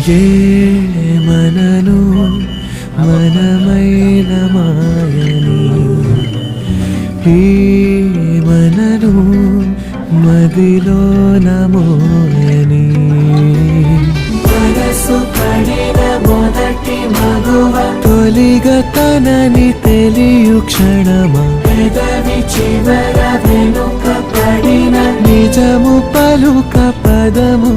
మనను మనమైన మాయని ఈ మనను మదిలో నమోయని మనసు పడిన మొదటి మగువ తొలిగా తనని తెలియు క్షణమా పెదవి చివర వెనుక పడిన నిజము పలుక పదము